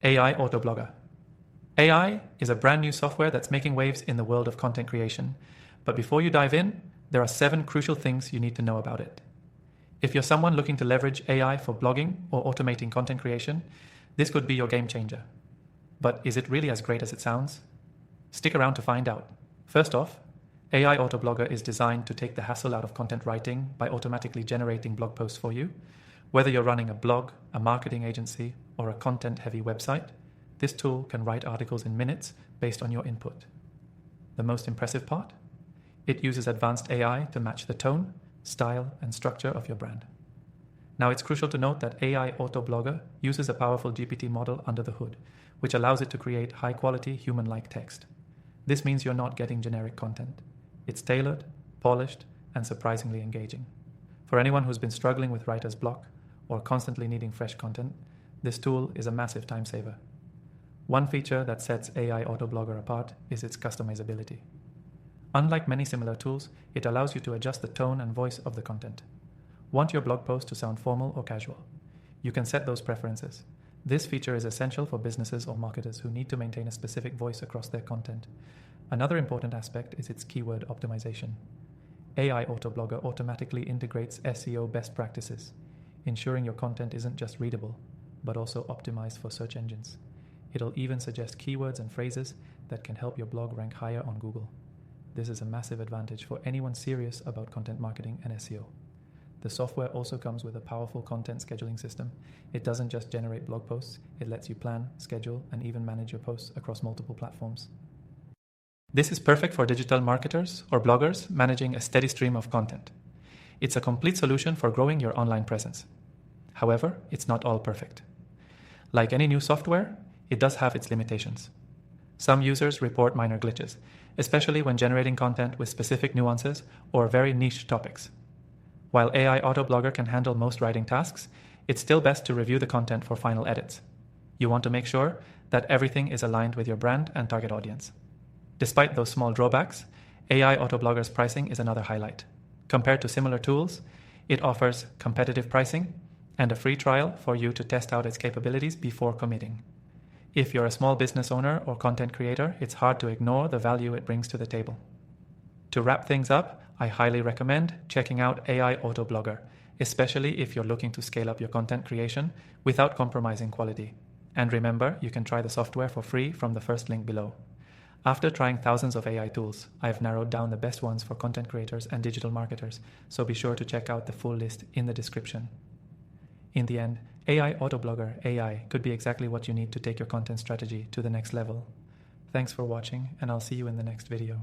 AI Autoblogger. AI is a brand new software that's making waves in the world of content creation. But before you dive in, there are 7 crucial things you need to know about it. If you're someone looking to leverage AI for blogging or automating content creation, this could be your game changer. But is it really as great as it sounds? Stick around to find out. First off, AI Autoblogger is designed to take the hassle out of content writing by automatically generating blog posts for you. Whether you're running a blog, a marketing agency, or a content-heavy website, this tool can write articles in minutes based on your input. The most impressive part? It uses advanced AI to match the tone, style, and structure of your brand. Now, it's crucial to note that AI Autoblogger uses a powerful GPT model under the hood, which allows it to create high-quality, human-like text. This means you're not getting generic content. It's tailored, polished, and surprisingly engaging. For anyone who's been struggling with writer's block or constantly needing fresh content, this tool is a massive time saver. One feature that sets AI Autoblogger apart is its customizability. Unlike many similar tools, it allows you to adjust the tone and voice of the content. Want your blog post to sound formal or casual? You can set those preferences. This feature is essential for businesses or marketers who need to maintain a specific voice across their content. Another important aspect is its keyword optimization. AI Autoblogger automatically integrates SEO best practices, ensuring your content isn't just readable, but also optimized for search engines. It'll even suggest keywords and phrases that can help your blog rank higher on Google. This is a massive advantage for anyone serious about content marketing and SEO. The software also comes with a powerful content scheduling system. It doesn't just generate blog posts, it lets you plan, schedule, and even manage your posts across multiple platforms. This is perfect for digital marketers or bloggers managing a steady stream of content. It's a complete solution for growing your online presence. However, it's not all perfect. Like any new software, it does have its limitations. Some users report minor glitches, especially when generating content with specific nuances or very niche topics. While AI Autoblogger can handle most writing tasks, it's still best to review the content for final edits. You want to make sure that everything is aligned with your brand and target audience. Despite those small drawbacks, AI Autoblogger's pricing is another highlight. Compared to similar tools, it offers competitive pricing and a free trial for you to test out its capabilities before committing. If you're a small business owner or content creator, it's hard to ignore the value it brings to the table. To wrap things up, I highly recommend checking out AI Autoblogger, especially if you're looking to scale up your content creation without compromising quality. And remember, you can try the software for free from the first link below. After trying thousands of AI tools, I've narrowed down the best ones for content creators and digital marketers, so be sure to check out the full list in the description. In the end, AI Autoblogger AI could be exactly what you need to take your content strategy to the next level. Thanks for watching, and I'll see you in the next video.